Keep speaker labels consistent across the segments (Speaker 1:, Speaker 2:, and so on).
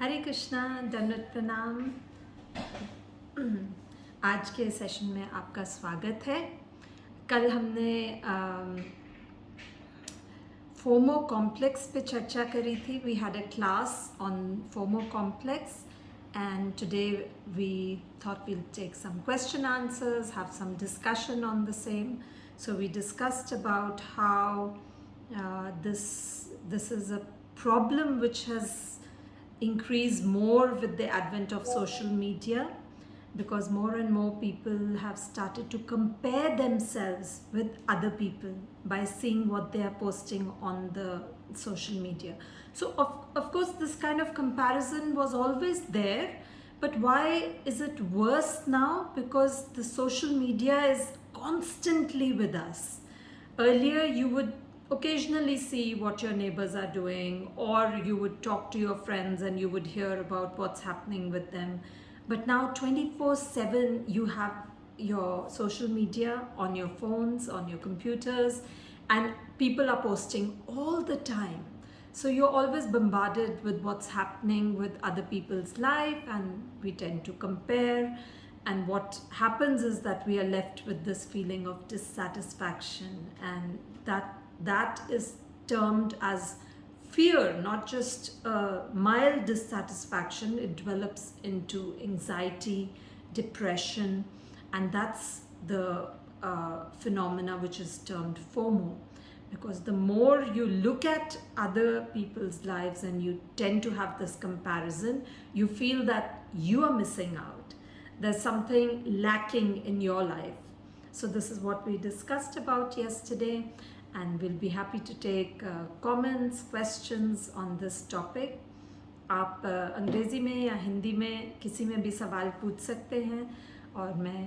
Speaker 1: हरे कृष्णा, दंडवत प्रणाम। आज के सेशन में आपका स्वागत है। कल हमने फोमो कॉम्प्लेक्स पे चर्चा करी थी। We had a class on FOMO complex and today we thought we'll take some question answers, have some discussion on the same. So we discussed about how this is a problem which has increased more with the advent of social media, because more and more people have started to compare themselves with other people by seeing what they are posting on the social media. So of course this kind of comparison was always there, but why is it worse now? Because the social media is constantly with us. Earlier you would occasionally see what your neighbors are doing, or you would talk to your friends and you would hear about what's happening with them. But now 24/7 you have your social media on your phones, on your computers, and people are posting all the time. So you're always bombarded with what's happening with other people's life, and we tend to compare. And what happens is that we are left with this feeling of dissatisfaction, and that is termed as fear, not just mild dissatisfaction. It develops into anxiety, depression, and that's the phenomena which is termed FOMO. Because the more you look at other people's lives and you tend to have this comparison, you feel that you are missing out. There's something lacking in your life. So this is what we discussed about yesterday, and we'll be happy to take comments, questions on this topic. आप अंग्रेज़ी में या हिंदी में किसी में भी सवाल पूछ सकते हैं और मैं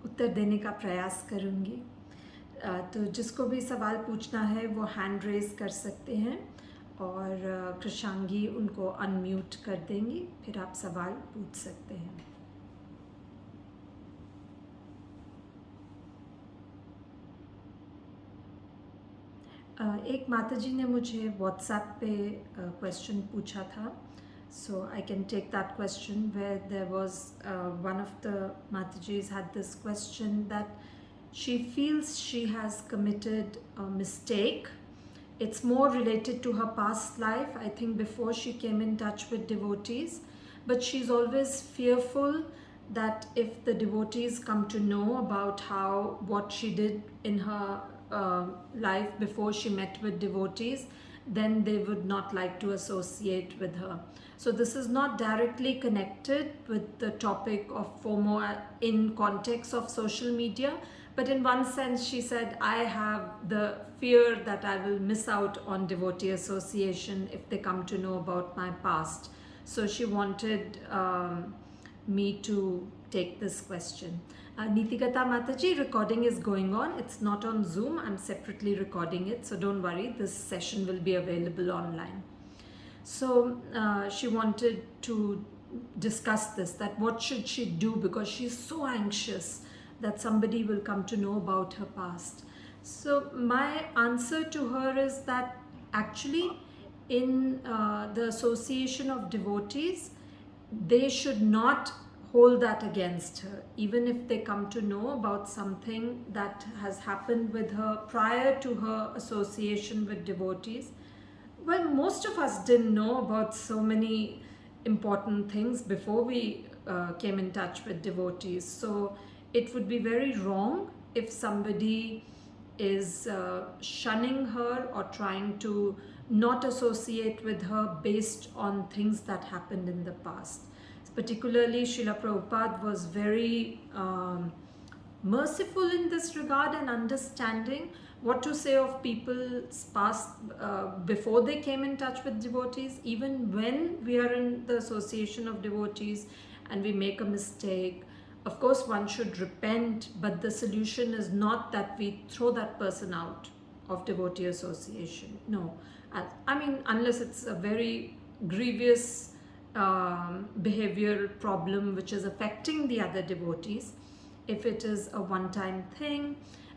Speaker 1: उत्तर देने का प्रयास करूँगी। तो जिसको भी सवाल पूछना है वो हैंड रेज कर सकते हैं और कृषांगी उनको अनम्यूट कर देंगी, फिर आप सवाल पूछ सकते हैं। एक माताजी ने मुझे व्हाट्सएप पे क्वेश्चन पूछा था, so I can take that question, where there was one of the matajis had this question that she feels she has committed a mistake. It's more related to her past life, I think, before she came in touch with devotees. But she's always fearful that if the devotees come to know about what she did in her life before she met with devotees, then they would not like to associate with her. So this is not directly connected with the topic of FOMO in context of social media, but in one sense she said, I have the fear that I will miss out on devotee association if they come to know about my past. So she wanted me to take this question. Nitikata Mataji, recording is going on. It's not on Zoom. I'm separately recording it, so don't worry. This session will be available online. So she wanted to discuss this, that what should she do, because she's so anxious that somebody will come to know about her past. So my answer to her is that actually in the association of devotees, they should not hold that against her, even if they come to know about something that has happened with her prior to her association with devotees. Well, most of us didn't know about so many important things before we came in touch with devotees. So it would be very wrong if somebody is shunning her or trying to not associate with her based on things that happened in the past. Particularly, Srila Prabhupada was very merciful in this regard and understanding what to say of people's past before they came in touch with devotees. Even when we are in the association of devotees and we make a mistake, of course one should repent, but the solution is not that we throw that person out of devotee association. No, I mean, unless it's a very grievous behavioral problem which is affecting the other devotees. If it is a one-time thing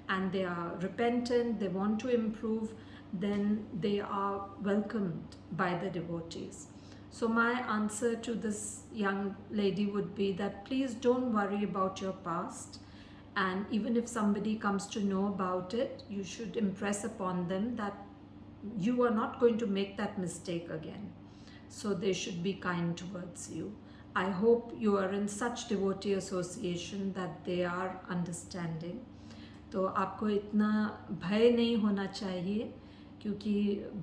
Speaker 1: and they are repentant, they want to improve, then they are welcomed by the devotees. So my answer to this young lady would be that please don't worry about your past, and even if somebody comes to know about it, you should impress upon them that you are not going to make that mistake again. So they should be kind towards you. I hope you are in such devotee association that they are understanding. तो आपको इतना भय नहीं होना चाहिए, क्योंकि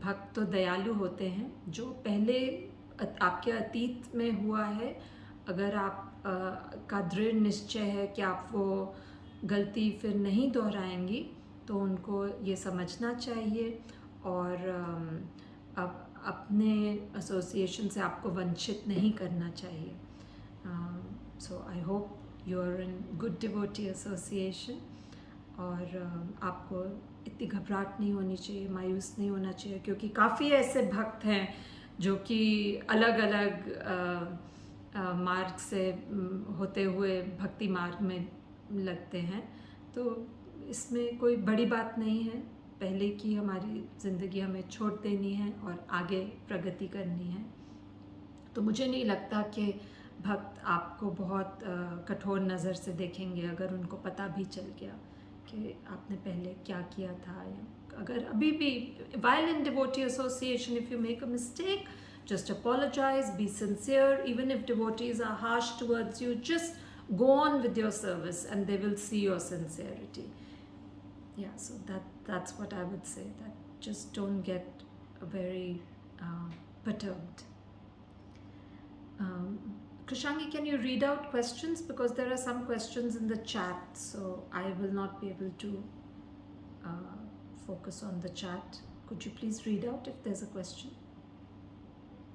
Speaker 1: भक्त तो दयालु होते हैं. जो पहले आपके अतीत में हुआ है, अगर आप का दृढ़ निश्चय है कि आप वो गलती फिर नहीं दोहराएंगी, तो उनको ये समझना चाहिए और अपने एसोसिएशन से आपको वंचित नहीं करना चाहिए. So I hope you are in good devotee association, और आपको इतनी घबराहट नहीं होनी चाहिए, मायूस नहीं होना चाहिए, क्योंकि काफ़ी ऐसे भक्त हैं जो कि अलग अलग मार्ग से होते हुए भक्ति मार्ग में लगते हैं. तो इसमें कोई बड़ी बात नहीं है. पहले की हमारी ज़िंदगी हमें छोड़ देनी है और आगे प्रगति करनी है. तो मुझे नहीं लगता कि भक्त आपको बहुत कठोर नज़र से देखेंगे अगर उनको पता भी चल गया कि आपने पहले क्या किया था. या अगर अभी भी while in devotee association, if you make a mistake, just apologize, be sincere. Even if devotees are harsh towards you, just go on with your service and they will see your sincerity. Yeah, so that's what I would say, that just don't get very perturbed. Krishangi, can you read out questions, because there are some questions in the chat, so I will not be able to focus on the chat. Could you please read out if there's a question?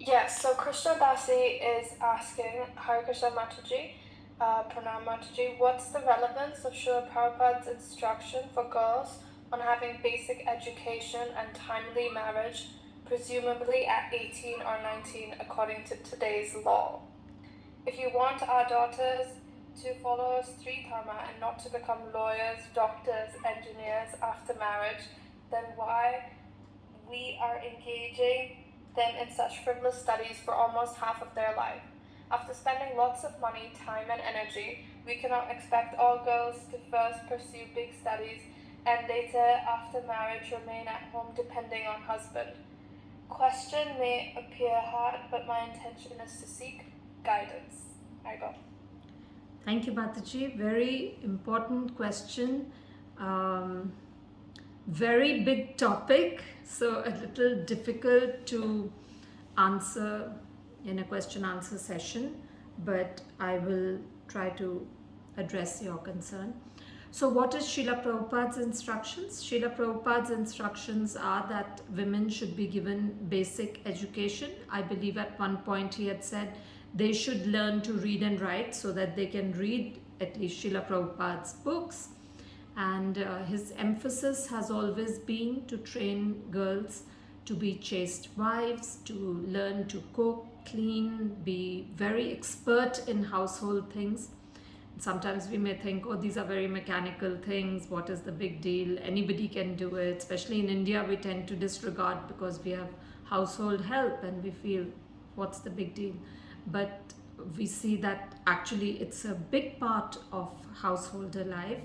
Speaker 2: Yes, so Krishna Dasi is asking, Hare Krishna Mataji, Pranam Mataji, what's the relevance of Srila Prabhupada's instruction for girls on having basic education and timely marriage, presumably at 18 or 19 according to today's law? If you want our daughters to follow Sri Dharma and not to become lawyers, doctors, engineers after marriage, then why we are engaging them in such frivolous studies for almost half of their life? After spending lots of money, time and energy, we cannot expect all girls to first pursue big studies and later after marriage remain at home depending on husband. Question may appear hard, but my intention is to seek guidance. I go.
Speaker 1: Thank you, Mataji. Very important question. Very big topic, so a little difficult to answer in a question answer session, but I will try to address your concern. So what is Srila Prabhupada's instructions? Srila Prabhupada's instructions are that women should be given basic education. I believe at one point he had said they should learn to read and write so that they can read at least Srila Prabhupada's books. And his emphasis has always been to train girls to be chaste wives, to learn to cook, clean, be very expert in household things. Sometimes we may think, oh, these are very mechanical things, what is the big deal? Anybody can do it. Especially in India, we tend to disregard because we have household help and we feel, what's the big deal? But we see that actually it's a big part of householder life.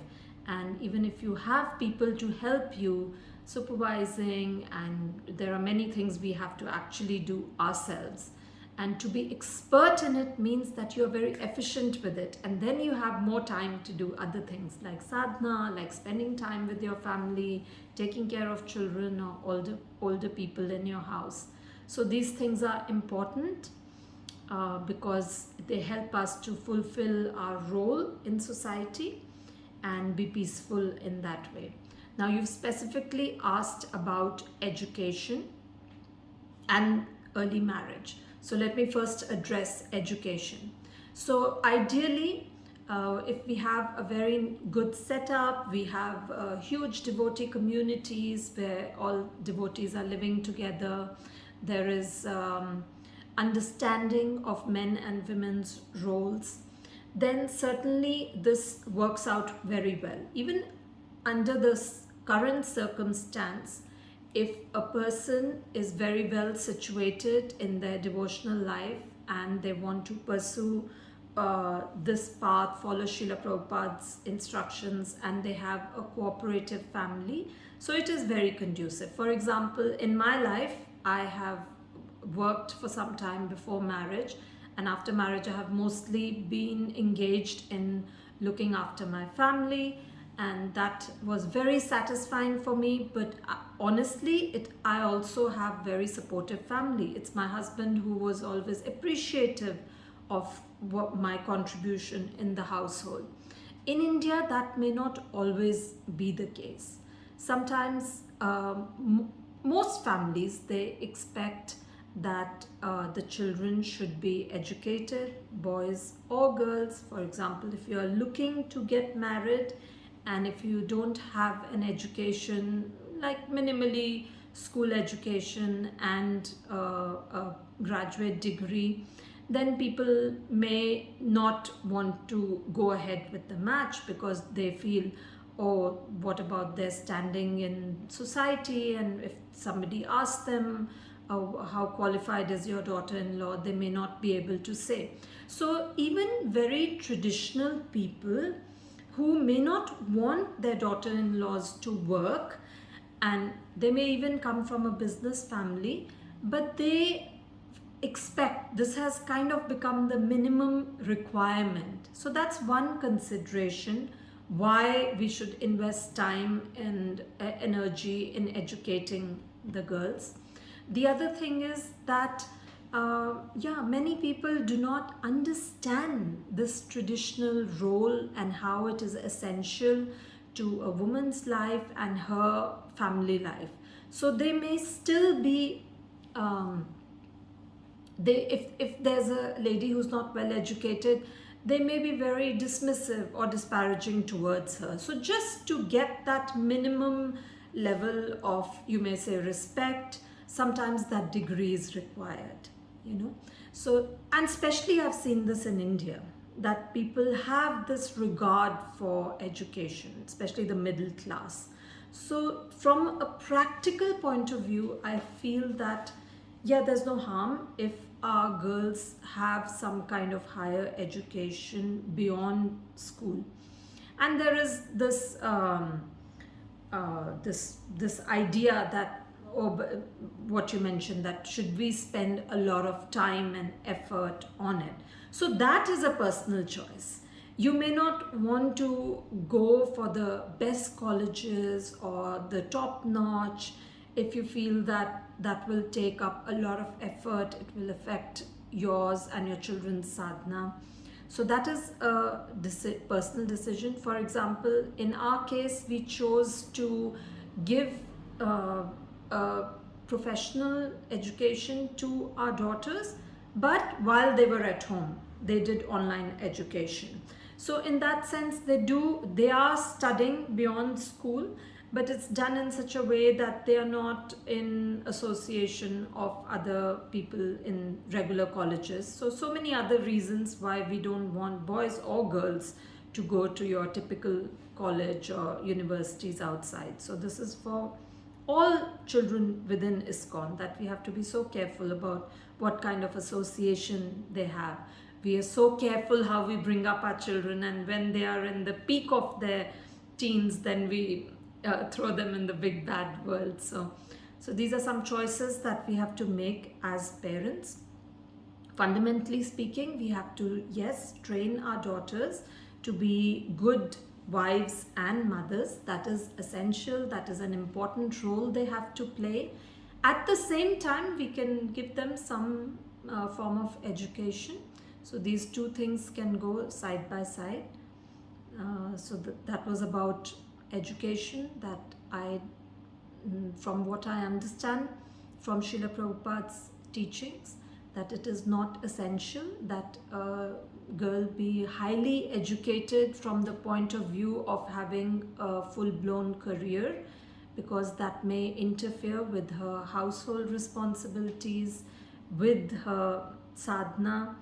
Speaker 1: And even if you have people to help you, supervising, and there are many things we have to actually do ourselves. And to be expert in it means that you're very efficient with it. And then you have more time to do other things like sadhana, like spending time with your family, taking care of children or older people in your house. So these things are important because they help us to fulfill our role in society and be peaceful in that way. Now, you've specifically asked about education and early marriage. So let me first address education. So ideally, if we have a very good setup, we have huge devotee communities where all devotees are living together, there is understanding of men and women's roles, then certainly this works out very well. Even under this current circumstance, if a person is very well situated in their devotional life and they want to pursue this path, follow Srila Prabhupada's instructions, and they have a cooperative family, so it is very conducive. For example, in my life, I have worked for some time before marriage, and after marriage I have mostly been engaged in looking after my family, and that was very satisfying for me. But honestly, I also have very supportive family. It's my husband who was always appreciative of my contribution in the household. In India, that may not always be the case. Sometimes most families, they expect that the children should be educated, boys or girls. For example, if you are looking to get married and if you don't have an education, like minimally school education and a graduate degree, then people may not want to go ahead with the match because they feel, oh, what about their standing in society? And if somebody asks them, oh, how qualified is your daughter-in-law, they may not be able to say. So even very traditional people who may not want their daughter-in-laws to work, and they may even come from a business family, but they expect, this has kind of become the minimum requirement. So that's one consideration why we should invest time and energy in educating the girls. The other thing is that many people do not understand this traditional role and how it is essential to a woman's life and her family life. So they may still be if there's a lady who's not well educated, they may be very dismissive or disparaging towards her. So just to get that minimum level of, you may say, respect, sometimes that degree is required, you know. So, and especially I've seen this in India, that people have this regard for education, especially the middle class. So from a practical point of view, I feel that there's no harm if our girls have some kind of higher education beyond school. And there is this this idea that, what you mentioned, that should we spend a lot of time and effort on it. So that is a personal choice. You may not want to go for the best colleges or the top notch. If you feel that that will take up a lot of effort, it will affect yours and your children's sadhana. So that is a personal decision. For example, in our case, we chose to give a professional education to our daughters, but while they were at home, they did online education. So in that sense, they are studying beyond school, but it's done in such a way that they are not in association of other people in regular colleges. So many other reasons why we don't want boys or girls to go to your typical college or universities outside. So this is for all children within ISKCON, that we have to be so careful about what kind of association they have. We are so careful how we bring up our children, and when they are in the peak of their teens, then we throw them in the big bad world. So these are some choices that we have to make as parents. Fundamentally speaking, we have to, yes, train our daughters to be good wives and mothers. That is essential. That is an important role they have to play. At the same time, we can give them some form of education. So these two things can go side by side. So that was about education, that from what I understand from Srila Prabhupada's teachings, that it is not essential that a girl be highly educated from the point of view of having a full-blown career, because that may interfere with her household responsibilities, with her sadhana.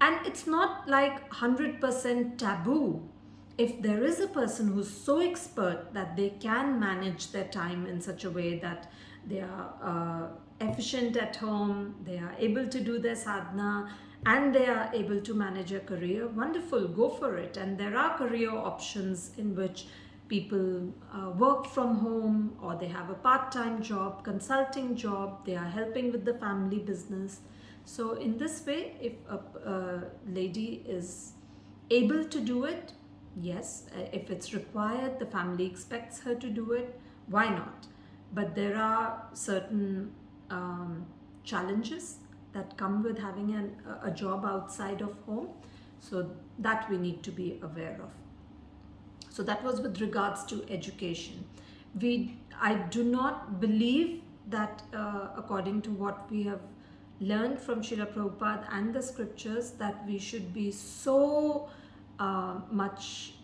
Speaker 1: And it's not like 100% taboo. If there is a person who's so expert that they can manage their time in such a way that they are efficient at home, they are able to do their sadhana, and they are able to manage a career, wonderful, go for it. And there are career options in which people work from home, or they have a part-time job, consulting job, they are helping with the family business. So in this way, if a lady is able to do it, yes, if it's required, the family expects her to do it, why not? But there are certain challenges that come with having a job outside of home, so that we need to be aware of. So that was with regards to education. I do not believe that according to what we have learned from Srila Prabhupada and the scriptures, that we should be so much,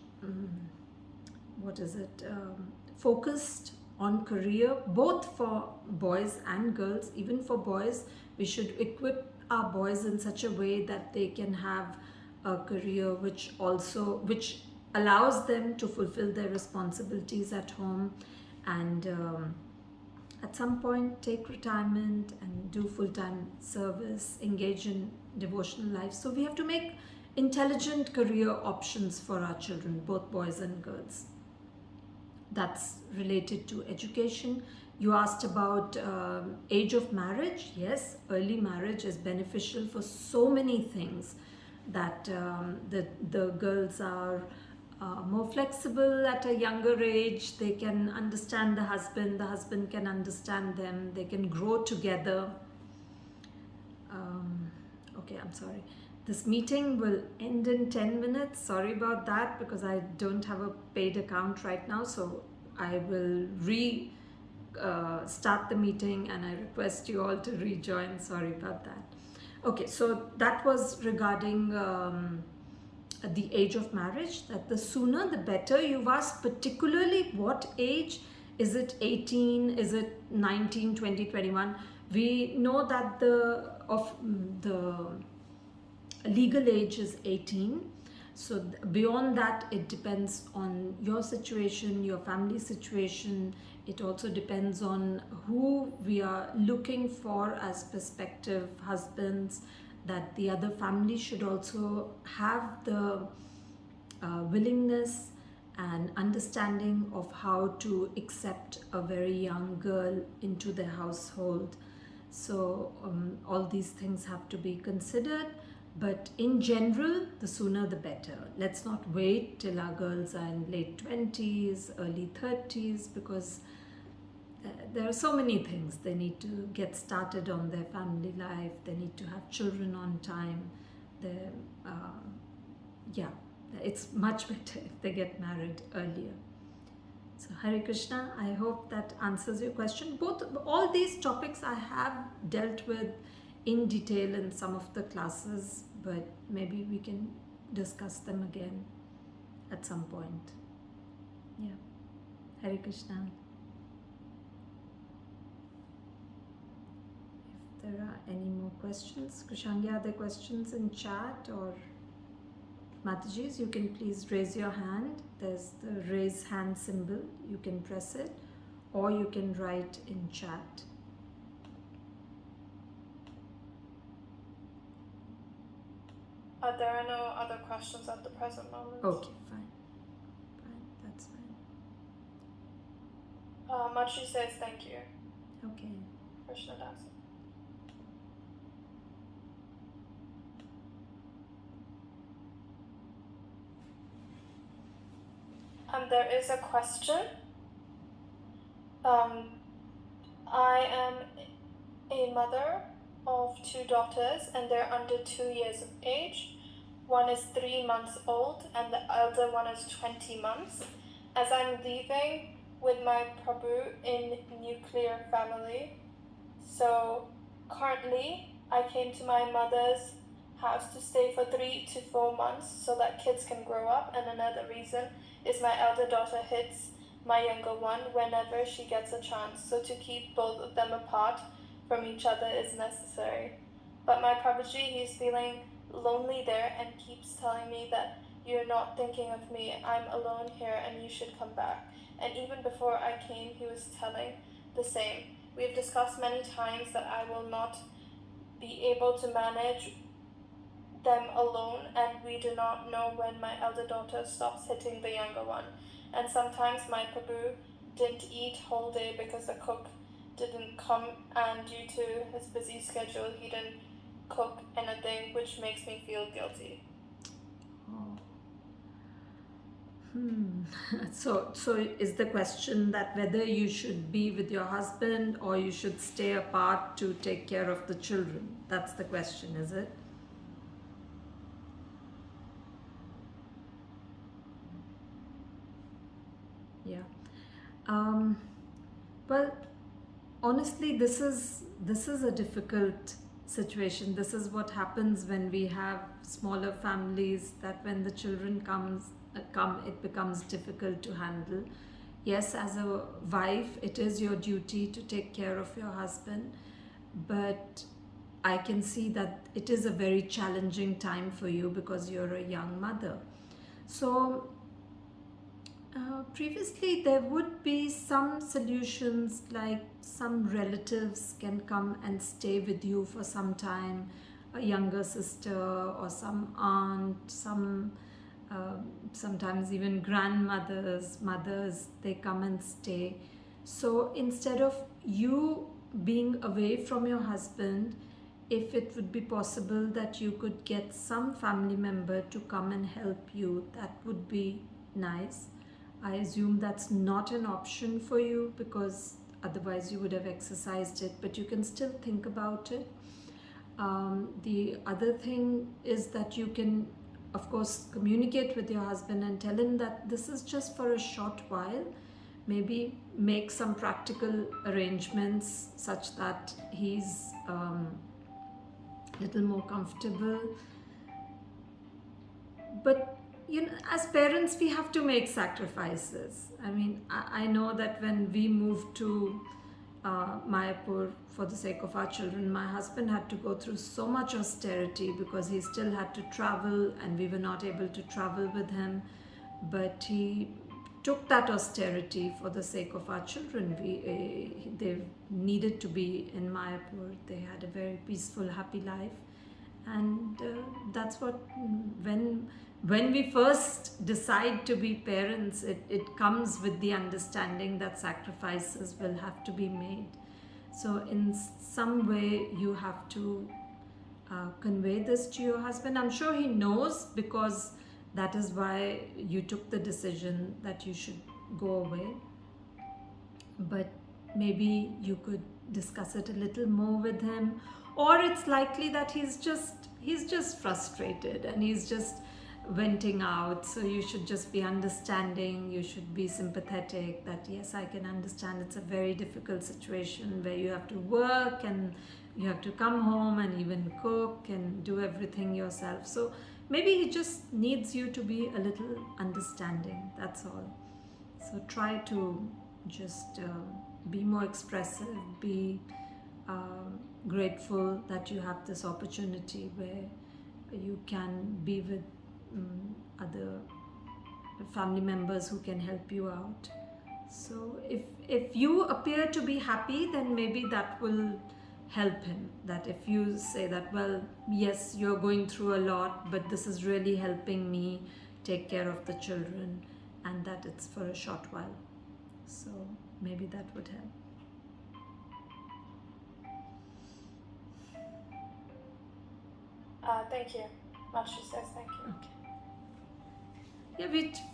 Speaker 1: focused on career, both for boys and girls. Even for boys, we should equip our boys in such a way that they can have a career which allows them to fulfill their responsibilities at home, and at some point take retirement and do full-time service, engage in devotional life. So we have to make intelligent career options for our children, both boys and girls. That's related to education. You asked about age of marriage. Yes, early marriage is beneficial for so many things, that the girls are more flexible at a younger age. They can understand the husband can understand them, they can grow together. Okay, I'm sorry. This meeting will end in 10 minutes. Sorry about that, because I don't have a paid account right now. So I will start the meeting, and I request you all to rejoin. Sorry about that. Okay, so that was regarding the age of marriage, that the sooner the better. You've asked particularly what age. Is it 18? Is it 19, 20, 21? We know that the legal age is 18. So beyond that, it depends on your situation, your family situation. It also depends on who we are looking for as prospective husbands, that the other family should also have the willingness and understanding of how to accept a very young girl into their household. So all these things have to be considered. But in general, the sooner the better. Let's not wait till our girls are in late 20s, early 30s, because there are so many things. They need to get started on their family life. They need to have children on time. It's much better if they get married earlier. So Hare Krishna, I hope that answers your question. All these topics I have dealt with in detail in some of the classes, but maybe we can discuss them again at some point. Yeah. Hare Krishna. If there are any more questions, Krishangi, are there questions in chat, or Matajis, you can please raise your hand. There's the raise hand symbol. You can press it, or you can write in chat.
Speaker 2: There are no other questions at the present moment.
Speaker 1: Okay, fine. That's fine.
Speaker 2: Machi says thank you.
Speaker 1: Okay.
Speaker 2: Krishna Das. There is a question. I am a mother of 2 daughters, and they're under 2 years of age. One is 3 months old, and the elder one is 20 months. As I'm leaving with my Prabhu in nuclear family, so currently I came to my mother's house to stay for 3 to 4 months so that kids can grow up. And another reason is my elder daughter hits my younger one whenever she gets a chance. So to keep both of them apart from each other is necessary. But my Prabhuji, he's feeling lonely there and keeps telling me that you're not thinking of me, I'm alone here and you should come back. And even before I came, he was telling the same. We've discussed many times that I will not be able to manage them alone, and we do not know when my elder daughter stops hitting the younger one. And sometimes my Prabhu didn't eat whole day because the cook didn't come, and due to his busy schedule, he didn't cook anything, which makes me feel guilty.
Speaker 1: Oh. So is the question that whether you should be with your husband or you should stay apart to take care of the children? That's the question, is it? Yeah. Well, honestly, this is a difficult situation. This is what happens when we have smaller families, that when the children come, it becomes difficult to handle. Yes, as a wife, it is your duty to take care of your husband, but I can see that it is a very challenging time for you because you're a young mother. So previously, there would be some solutions, like some relatives can come and stay with you for some time, a younger sister or some aunt, sometimes even grandmothers, mothers, they come and stay. So instead of you being away from your husband, if it would be possible that you could get some family member to come and help you, that would be nice. I assume that's not an option for you because otherwise you would have exercised it, but you can still think about it. The other thing is that you can, of course, communicate with your husband and tell him that this is just for a short while. Maybe make some practical arrangements such that he's little more comfortable. But as parents, we have to make sacrifices. I mean, I know that when we moved to Mayapur for the sake of our children, my husband had to go through so much austerity because he still had to travel and we were not able to travel with him. But he took that austerity for the sake of our children. They needed to be in Mayapur. They had a very peaceful, happy life. And that's what, when we first decide to be parents, it comes with the understanding that sacrifices will have to be made. So in some way you have to convey this to your husband. I'm sure he knows, because that is why you took the decision that you should go away. But maybe you could discuss it a little more with him, or it's likely that he's just frustrated and he's just venting out. So you should just be understanding, you should be sympathetic, that yes, I can understand it's a very difficult situation where you have to work and you have to come home and even cook and do everything yourself. So maybe he just needs you to be a little understanding, that's all. So try to just be more expressive, be grateful that you have this opportunity where you can be with other family members who can help you out. So if you appear to be happy, then maybe that will help him. That if you say that, well, yes, you're going through a lot, but this is really helping me take care of the children, and that it's for a short while. So maybe that would help.
Speaker 2: Thank you. Matshu says thank you.
Speaker 1: Okay. Yeah,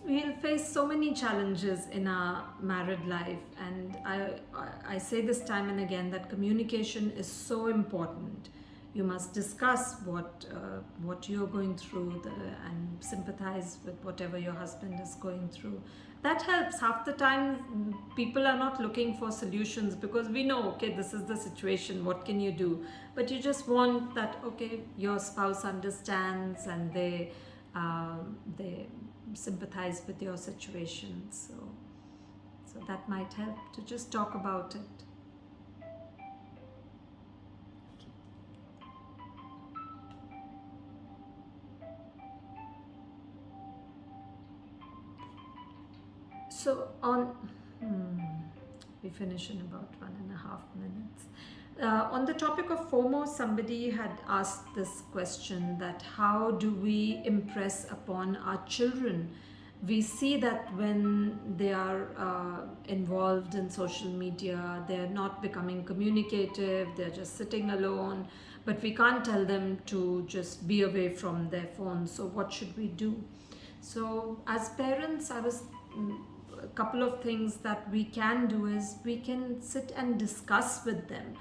Speaker 1: we'll face so many challenges in our married life, and I say this time and again that communication is so important. You must discuss what you're going through, and sympathize with whatever your husband is going through. That helps. Half the time, people are not looking for solutions because we know, okay, this is the situation, what can you do? But you just want that, okay, your spouse understands and they sympathize with your situation. So that might help to just talk about it. So we finish in about 1.5 minutes. On the topic of FOMO, somebody had asked this question, that how do we impress upon our children? We see that when they are involved in social media, they're not becoming communicative, they're just sitting alone, but we can't tell them to just be away from their phones. So what should we do? So as parents, a couple of things that we can do is we can sit and discuss with them.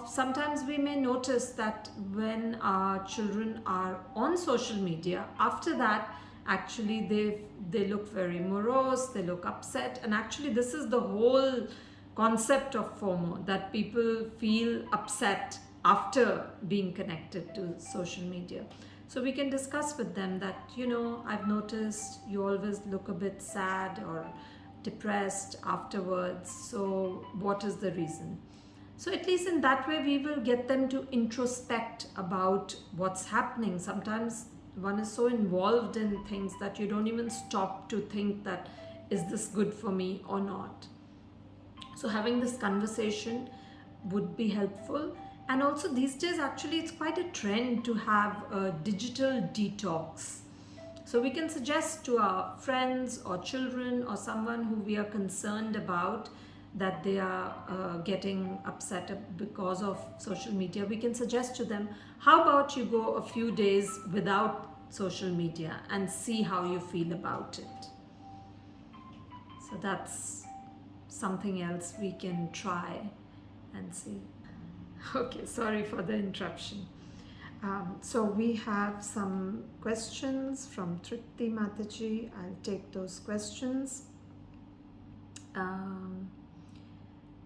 Speaker 1: Sometimes we may notice that when our children are on social media, after that actually they look very morose, they look upset, and actually this is the whole concept of FOMO, that people feel upset after being connected to social media. So we can discuss with them that, I've noticed you always look a bit sad or depressed afterwards, so what is the reason? So at least in that way we will get them to introspect about what's happening. Sometimes one is so involved in things that you don't even stop to think that, is this good for me or not? So having this conversation would be helpful. And also these days actually it's quite a trend to have a digital detox. So we can suggest to our friends or children or someone who we are concerned about that they are getting upset because of social media, we can suggest to them, how about you go a few days without social media and see how you feel about it. So that's something else we can try and see. Okay, sorry for the interruption. So we have some questions from Tripti Mataji. I'll take those questions.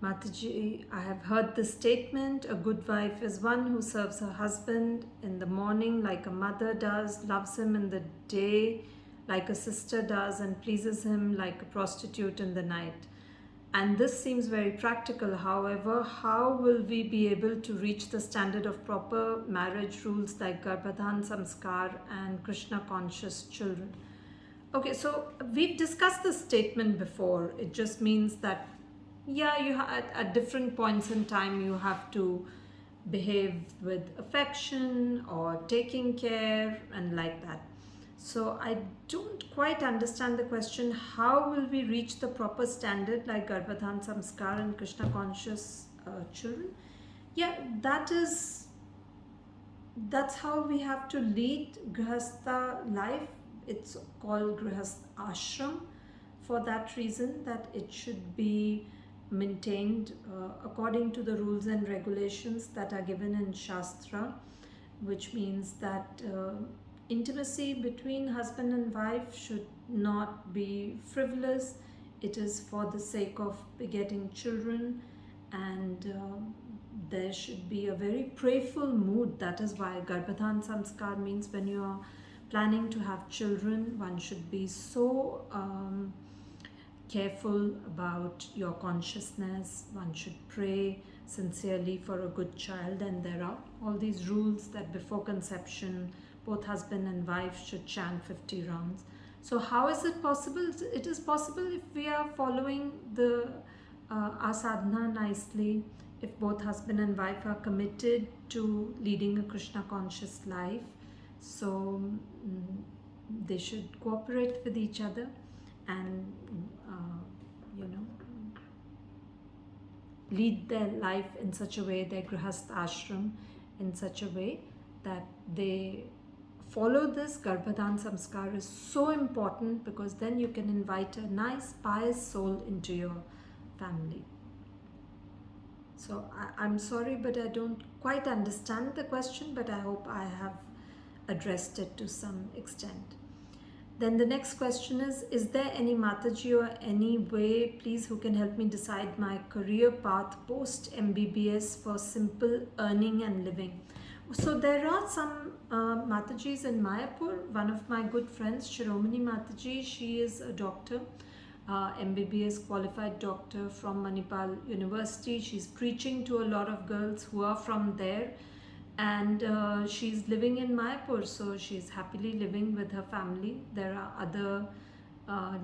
Speaker 1: Mataji, I have heard the statement, a good wife is one who serves her husband in the morning like a mother does, loves him in the day like a sister does, and pleases him like a prostitute in the night. And this seems very practical. However, how will we be able to reach the standard of proper marriage rules like Garbhadhan Samskar and Krishna conscious children? Okay, so we've discussed this statement before. It just means that, at different points in time you have to behave with affection or taking care and like that. So I don't quite understand the question. How will we reach the proper standard like Garbhadhan Samskar and Krishna conscious children? That's how we have to lead Grihastha life. It's called Grihastha Ashram for that reason, that it should be maintained according to the rules and regulations that are given in Shastra, which means that intimacy between husband and wife should not be frivolous. It is for the sake of begetting children, and there should be a very prayerful mood. That is why Garbhadhan Samskar means when you are planning to have children, one should be so careful about your consciousness. One should pray sincerely for a good child, and there are all these rules that before conception both husband and wife should chant 50 rounds. So how is it possible? It is possible if we are following our sadhana nicely, if both husband and wife are committed to leading a Krishna conscious life. So they should cooperate with each other and lead their life in such a way, their grihastha ashram in such a way that they follow this. Garbhadhan Samskar is so important because then you can invite a nice pious soul into your family. So I'm sorry, but I don't quite understand the question, but I hope I have addressed it to some extent. Then the next question is there any Mataji or any way, please, who can help me decide my career path post MBBS for simple earning and living? So there are some Matajis in Mayapur. One of my good friends, Shiromani Mataji, she is a doctor, MBBS qualified doctor from Manipal University. She's preaching to a lot of girls who are from there, and she's living in Mayapur, so she's happily living with her family. There are other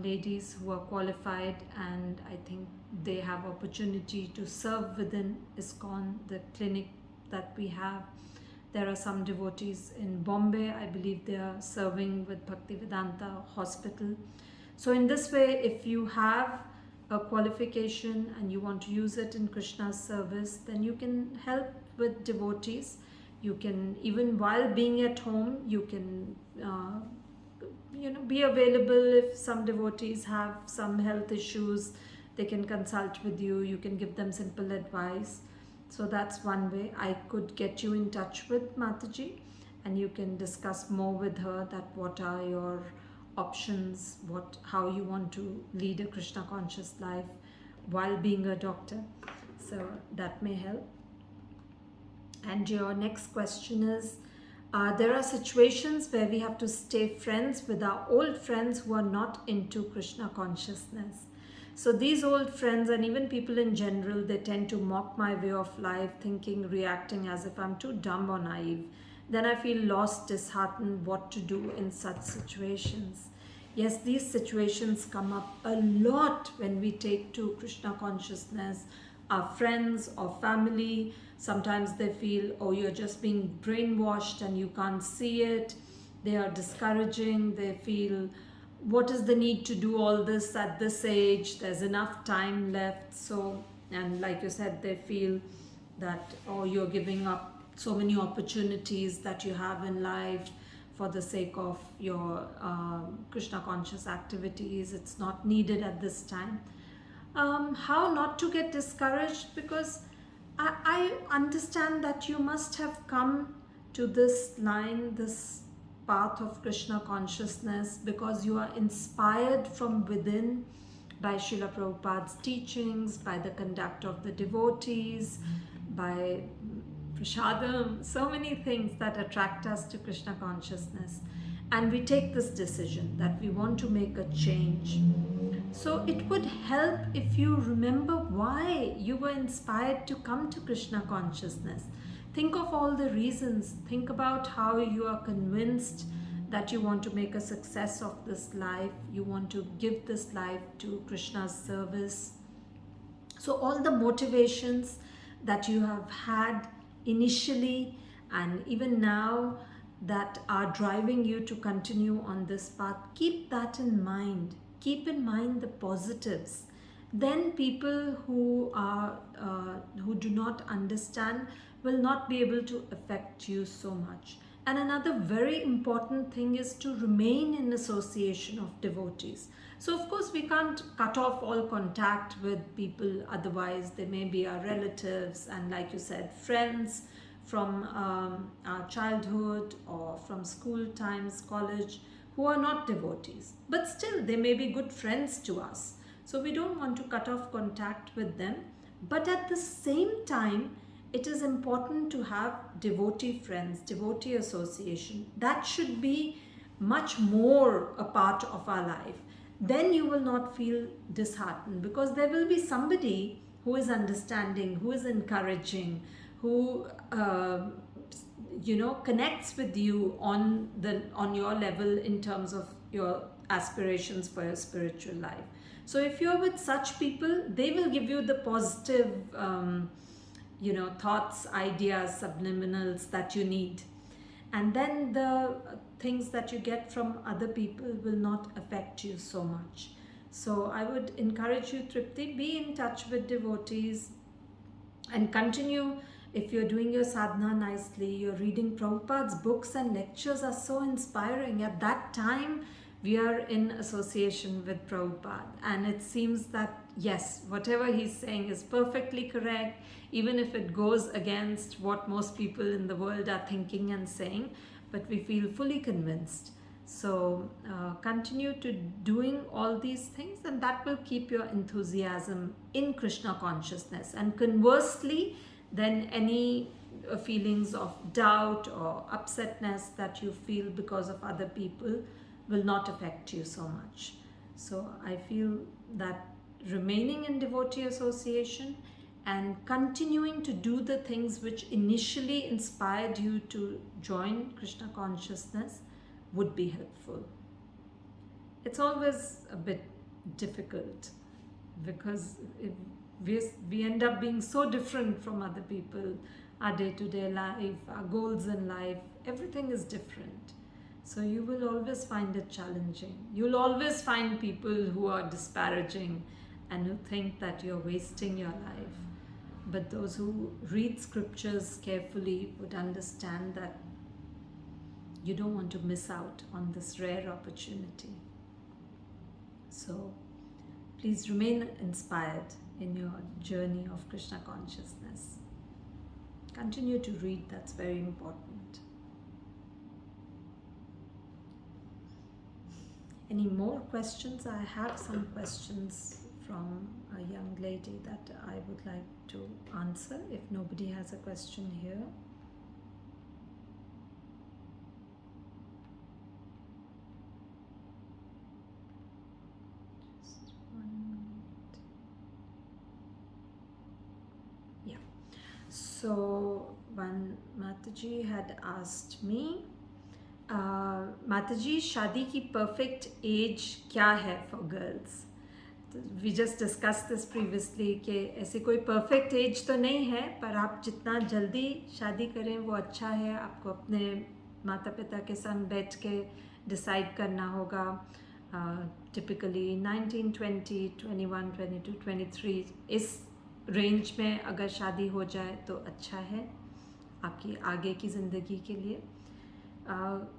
Speaker 1: ladies who are qualified, and I think they have opportunity to serve within ISKCON, the clinic that we have. There are some devotees in Bombay, I believe they are serving with Bhaktivedanta Hospital. So in this way, if you have a qualification and you want to use it in Krishna's service, then you can help with devotees. You can, even while being at home, you can be available. If some devotees have some health issues, they can consult with you. You can give them simple advice. So that's one way. I could get you in touch with Mataji, and you can discuss more with her that what are your options, how you want to lead a Krishna conscious life while being a doctor. So that may help. And your next question is, there are situations where we have to stay friends with our old friends who are not into Krishna consciousness. So these old friends, and even people in general, they tend to mock my way of life, thinking, reacting as if I'm too dumb or naive. Then I feel lost, disheartened, what to do in such situations. Yes, these situations come up a lot when we take to Krishna consciousness. Our friends or family, sometimes they feel, oh, you're just being brainwashed and you can't see it. They are discouraging. They feel, what is the need to do all this at this age? There's enough time left. So, and like you said, they feel that, oh, you're giving up so many opportunities that you have in life for the sake of your Krishna conscious activities. It's not needed at this time. How not to get discouraged? Because I understand that you must have come to this line, this path of Krishna consciousness, because you are inspired from within by Srila Prabhupada's teachings, by the conduct of the devotees, by prasadam, so many things that attract us to Krishna consciousness. And we take this decision that we want to make a change. So it would help if you remember why you were inspired to come to Krishna consciousness. Think of all the reasons. Think about how you are convinced that you want to make a success of this life. You want to give this life to Krishna's service. So all the motivations that you have had initially and even now that are driving you to continue on this path, keep that in mind. Keep in mind the positives. Then people who do not understand will not be able to affect you so much. And another very important thing is to remain in association of devotees. So of course we can't cut off all contact with people, otherwise they may be our relatives and, like you said, friends from our childhood or from school times, college, who are not devotees. But still they may be good friends to us. So we don't want to cut off contact with them. But at the same time, it is important to have devotee friends, devotee association. That should be much more a part of our life. Then you will not feel disheartened, because there will be somebody who is understanding, who is encouraging, who connects with you on your level in terms of your aspirations for your spiritual life. So if you're with such people, they will give you the positive thoughts, ideas, subliminals that you need. And then the things that you get from other people will not affect you so much. So I would encourage you, Tripti, be in touch with devotees and continue. If you're doing your sadhana nicely, you're reading Prabhupada's books and lectures are so inspiring. At that time, we are in association with Prabhupada, and it seems that yes, whatever he's saying is perfectly correct, even if it goes against what most people in the world are thinking and saying, but we feel fully convinced. So continue to doing all these things, and that will keep your enthusiasm in Krishna consciousness. And conversely, then any feelings of doubt or upsetness that you feel because of other people will not affect you so much. So I feel that remaining in devotee association and continuing to do the things which initially inspired you to join Krishna consciousness would be helpful. it's always a bit difficult because we end up being so different from other people. Our day-to-day life, our goals in life, everything is different. So you will always find it challenging. You'll always find people who are disparaging and who think that you're wasting your life. But those who read scriptures carefully would understand that you don't want to miss out on this rare opportunity. So please remain inspired in your journey of Krishna consciousness. Continue to read, that's very important. Any more questions? I have some questions from a young lady that I would like to answer if nobody has a question here. Just 1 minute. Yeah. So one Mataji had asked me, Mataji, शादी की perfect age क्या है for girls? We just discussed this previously कि ऐसी कोई perfect age तो नहीं है, पर आप जितना जल्दी शादी करें वो अच्छा है. आपको अपने माता पिता के संग बैठ के decide करना होगा. Typically 19, 20, 21, 22, 23 इस रेंज में अगर शादी हो जाए तो अच्छा है आपकी आगे की ज़िंदगी के लिए.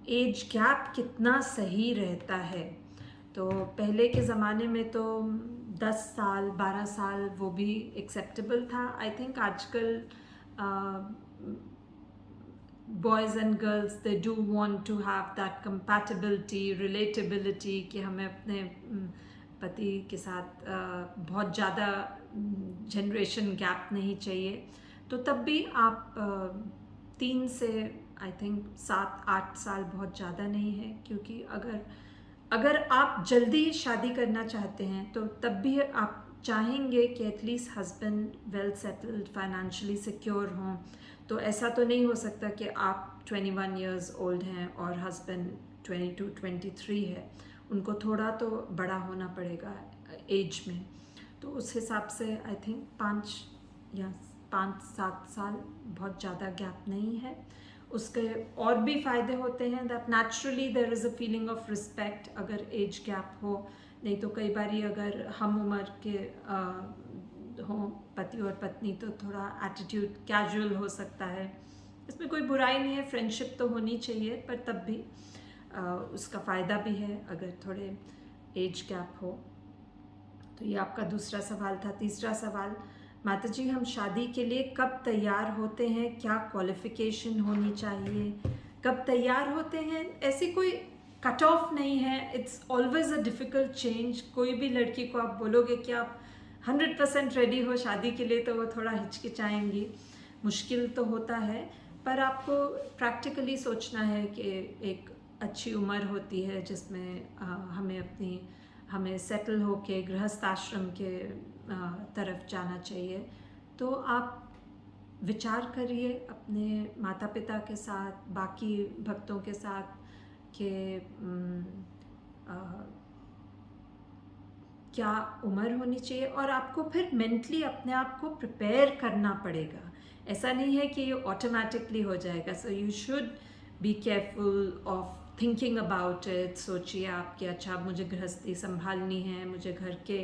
Speaker 1: एज गैप कितना सही रहता है? तो पहले के ज़माने में तो 10 साल 12 साल वो भी एक्सेप्टेबल था. आई थिंक आजकल boys and girls they do want to have that compatibility, relatability कि हमें अपने पति के साथ बहुत ज़्यादा जनरेशन गैप नहीं चाहिए. तो तब भी आप 3 से आई थिंक 7-8 साल बहुत ज़्यादा नहीं है, क्योंकि अगर आप जल्दी शादी करना चाहते हैं तो तब भी आप चाहेंगे कि at least husband well settled, financially secure हों. तो ऐसा तो नहीं हो सकता कि आप 21 इयर्स ओल्ड हैं और हस्बैंड 22-23 है. उनको थोड़ा तो बड़ा होना पड़ेगा एज में. तो उस हिसाब से आई थिंक 5-7 साल बहुत ज़्यादा गैप नहीं है. उसके और भी फ़ायदे होते हैं that naturally there is a feeling of respect अगर एज गैप हो. नहीं तो कई बार अगर हम उम्र के हों पति और पत्नी तो थोड़ा एटीट्यूड कैजुअल हो सकता है. इसमें कोई बुराई नहीं है, फ्रेंडशिप तो होनी चाहिए, पर तब भी उसका फ़ायदा भी है अगर थोड़े एज गैप हो. तो ये आपका दूसरा सवाल था. तीसरा सवाल, माताजी हम शादी के लिए कब तैयार होते हैं? क्या क्वालिफ़िकेशन होनी चाहिए? कब तैयार होते हैं? ऐसी कोई कट ऑफ नहीं है. It's always a difficult change. कोई भी लड़की को आप बोलोगे कि आप 100% रेडी हो शादी के लिए तो वो थोड़ा हिचकिचाएंगी. मुश्किल तो होता है, पर आपको प्रैक्टिकली सोचना है कि एक अच्छी उम्र होती है जिसमें हमें सेटल होके गृहस्थ आश्रम के तरफ जाना चाहिए. तो आप विचार करिए अपने माता पिता के साथ, बाकी भक्तों के साथ कि क्या उम्र होनी चाहिए, और आपको फिर मेंटली अपने आप को प्रिपेयर करना पड़ेगा. ऐसा नहीं है कि ये ऑटोमेटिकली हो जाएगा. So you should be careful of thinking about it. सोचिए आप कि अच्छा मुझे गृहस्थी संभालनी है, मुझे घर के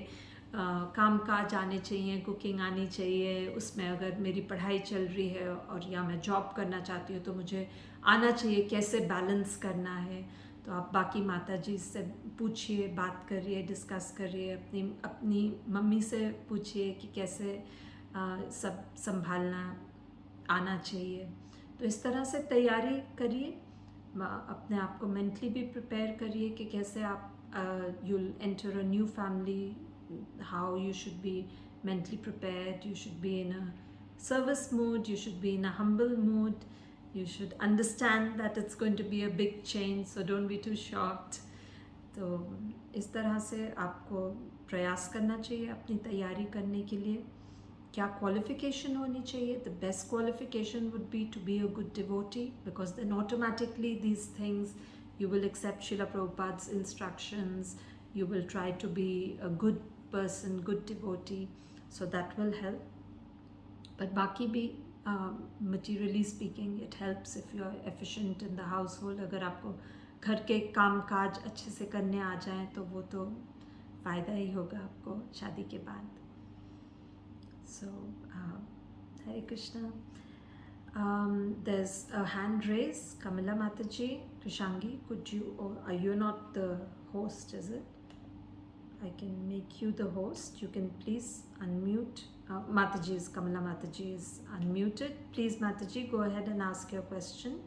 Speaker 1: काम काज आने चाहिए, कुकिंग आनी चाहिए, उसमें अगर मेरी पढ़ाई चल रही है और या मैं जॉब करना चाहती हूँ तो मुझे आना चाहिए, कैसे बैलेंस करना है. तो आप बाकी माता जी से पूछिए, बात करिए, डिस्कस करिए. अपनी मम्मी से पूछिए कि कैसे सब संभालना आना चाहिए. तो इस तरह से तैयारी करिए, अपने आप को मेंटली भी प्रिपेयर करिए कि कैसे आप you'll enter a new family, how you should be mentally prepared. You should be in a service mood, you should be in a humble mood, you should understand that it's going to be a big change, so don't be too shocked. तो इस तरह से आपको प्रयास करना चाहिए अपनी तैयारी करने के लिए. क्या क्वालिफिकेशन होनी चाहिए? The best qualification would be to be a good devotee, because then automatically these things you will accept Srila Prabhupada's instructions, you will try to be a good person, good devotee, so that will help. But baki bhi, materially speaking, it helps if you are efficient in the household. अगर आपको घर के काम काज अच्छे से करने आ जाएं तो वो तो फ़ायदा ही होगा आपको शादी के बाद. So, Hare Krishna. There's a hand raised. Kamila Mataji, Krishangi, could you, or are you not the host, is it? I can make you the host. You can please unmute. Mataji is, Kamila Mataji is unmuted. Please, Mataji, go ahead and ask your question.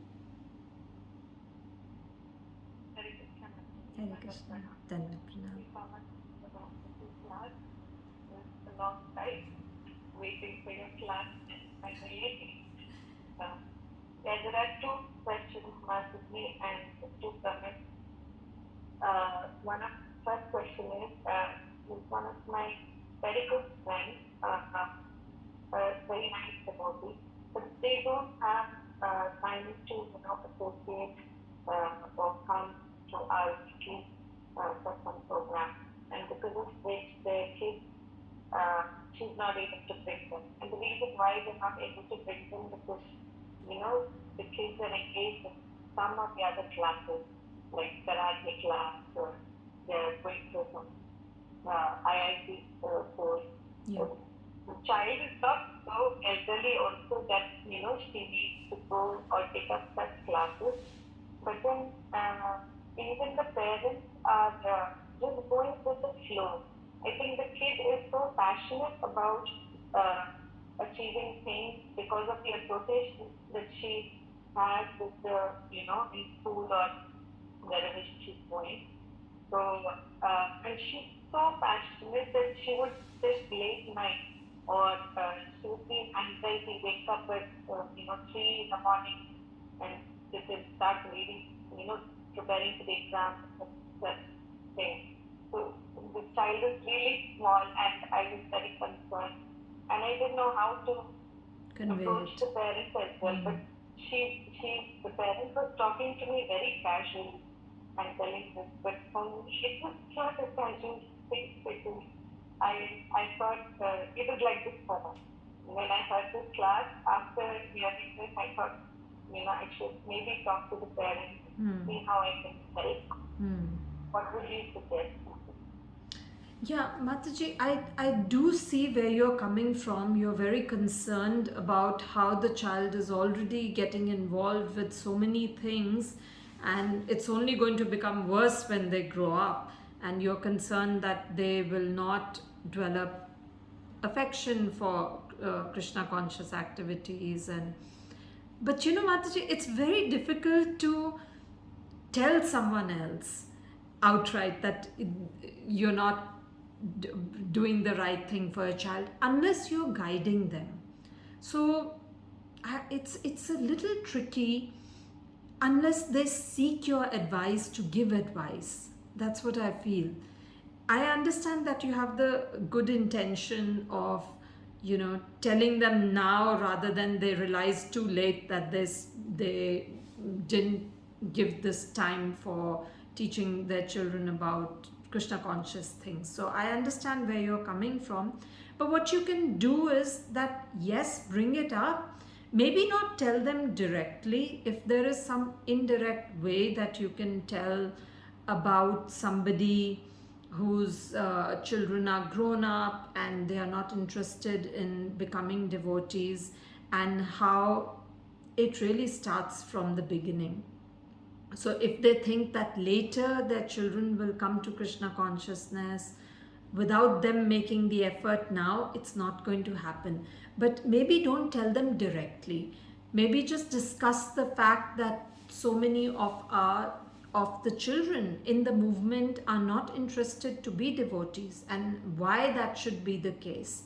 Speaker 3: Hare Krishna.
Speaker 1: Hare Krishna. Dhanavad Pranam.
Speaker 3: A long time waiting for your class and finally. Yeah, there are two questions, Mataji, and two comments. One of first question is one of my very good friends, very nice devotee, but they don't have time to associate or come to our weekly satsang program, and because of which their kids, she's not able to bring them. And the reason why they're not able to bring them because the kids are engaged in some of the other classes, like karate class, or they're going through some IIT course.
Speaker 1: Yeah.
Speaker 3: The child is not so elderly also that she needs to go or take up such classes, but then even the parents are just going with the flow. I think the kid is so passionate about achieving things because of the association that she has with the in school or wherever she's going. So and she's so passionate that she would sit late night, or she would be in anxiety, wake up at 3 in the morning and sit and start reading, preparing for the exam, that thing. So the child is really small, and I was very concerned, and I didn't know how to approach the parents as well. But the parent was talking to me very casually and telling this, but for me it was not a casual thing because I thought it was like this for me. When I heard this class, after hearing this, I thought I should maybe talk to the parents, see how I can help. What would you suggest?
Speaker 1: Yeah, Mataji, I do see where you're coming from. You're very concerned about how the child is already getting involved with so many things, and it's only going to become worse when they grow up. And you're concerned that they will not develop affection for Krishna conscious activities. But Mataji, it's very difficult to tell someone else outright that you're not doing the right thing for a child unless you're guiding them. So it's a little tricky unless they seek your advice to give advice. That's what I feel. I understand that you have the good intention of telling them now rather than they realize too late that they didn't give this time for teaching their children about Krishna conscious things. So I understand where you're coming from, but what you can do is that, yes, bring it up. Maybe not tell them directly. If there is some indirect way that you can tell about somebody whose children are grown up and they are not interested in becoming devotees, and how it really starts from the beginning. So if they think that later their children will come to Krishna consciousness without them making the effort now, it's not going to happen. But maybe don't tell them directly. Maybe just discuss the fact that so many of the children in the movement are not interested to be devotees, and why that should be the case.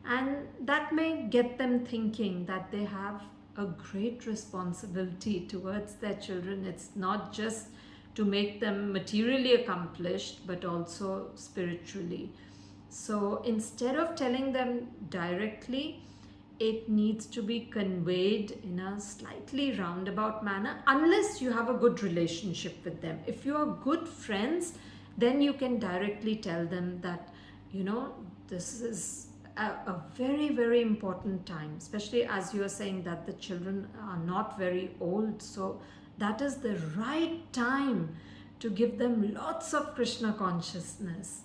Speaker 1: And that may get them thinking that they have a great responsibility towards their children. It's not just to make them materially accomplished, but also spiritually. So instead of telling them directly, it needs to be conveyed in a slightly roundabout manner, unless you have a good relationship with them. If you are good friends, then you can directly tell them that, this is a very, very important time, especially as you are saying that the children are not very old. So that is the right time to give them lots of Krishna consciousness,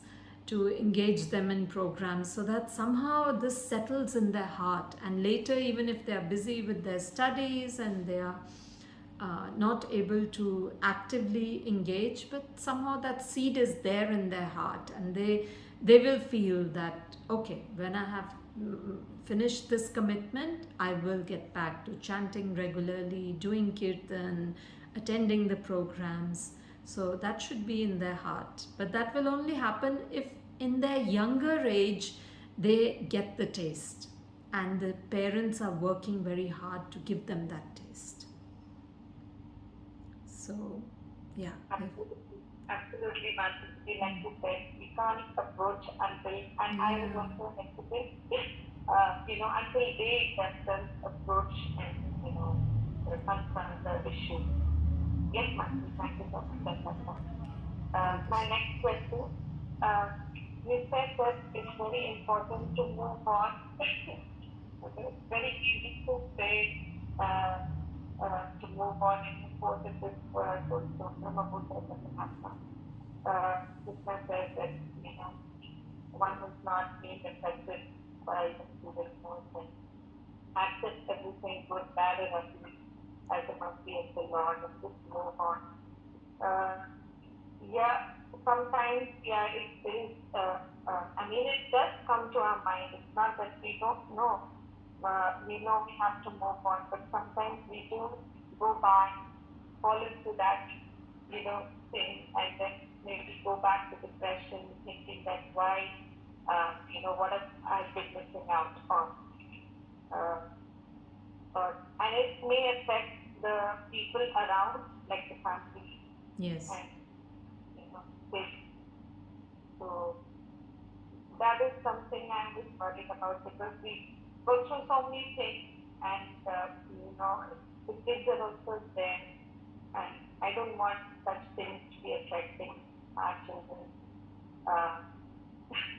Speaker 1: to engage them in programs, so that somehow this settles in their heart. And later, even if they are busy with their studies and they are not able to actively engage, but somehow that seed is there in their heart, and they will feel that, okay, when I have finished this commitment, I will get back to chanting regularly, doing kirtan, attending the programs. So that should be in their heart. But that will only happen if in their younger age they get the taste, and the parents are working very hard to give them that taste. So, yeah.
Speaker 3: Absolutely, Mansi. Like you said, we can't approach until, and I was also hesitant if, until they themselves approach and, confront the issue. Yes, Mansi, thank you so much. That's awesome. My next question, you said that it's very important to move on. Okay, it's very easy to say to move on and move forward with this Krishna says that, one who's not being affected by the student and accept everything good, bad, and ugly as a mercy of the Lord and just move on. Sometimes, it is, it does come to our mind. It's not that we don't know. We know we have to move on, but sometimes we do go back, fall into that, thing, and then maybe go back to depression, thinking that why, what have I been missing out on? And it may affect the people around, like the family.
Speaker 1: Yes.
Speaker 3: And, so that is something I'm just worried about, because we go through so many things, and, the kids are also there, and I don't want such things to be affecting our children.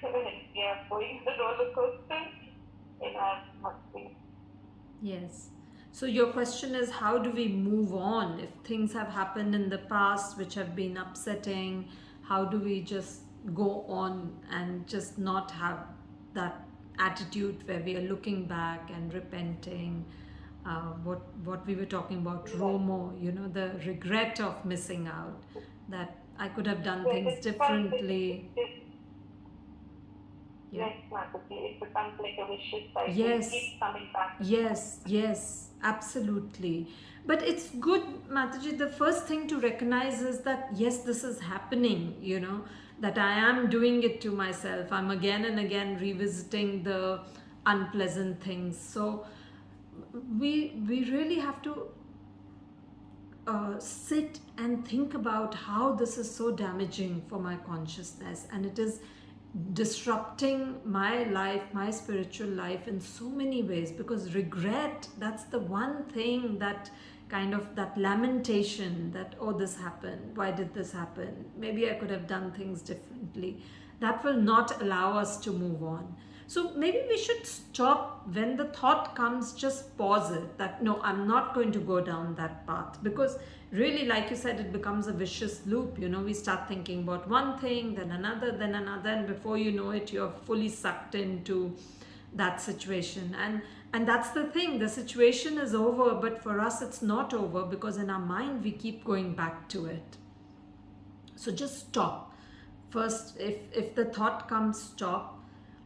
Speaker 3: We are going the roller coaster in our musty.
Speaker 1: Yes. So your question is, how do we move on if things have happened in the past which have been upsetting? How do we just go on and just not have that attitude where we are looking back and repenting? What we were talking about, FOMO, the regret of missing out, that I could have done things differently.
Speaker 3: Yes, Mataji, it becomes like a vicious cycle.
Speaker 1: Yes.
Speaker 3: It keeps coming back.
Speaker 1: Yes, absolutely. But it's good, Mataji, the first thing to recognize is that, yes, this is happening, that I am doing it to myself. I'm again and again revisiting the unpleasant things. So we really have to sit and think about how this is so damaging for my consciousness, and it is disrupting my life, my spiritual life in so many ways. Because regret, that's the one thing that kind of, that lamentation that, oh, this happened, why did this happen, maybe I could have done things differently, that will not allow us to move on. So maybe we should stop when the thought comes, just pause it, that no, I'm not going to go down that path. Because really, like you said, it becomes a vicious loop. We start thinking about one thing, then another, and before you know it, you're fully sucked into that situation. And that's the thing, the situation is over, but for us it's not over, because in our mind we keep going back to it. So just stop. First, if the thought comes, stop.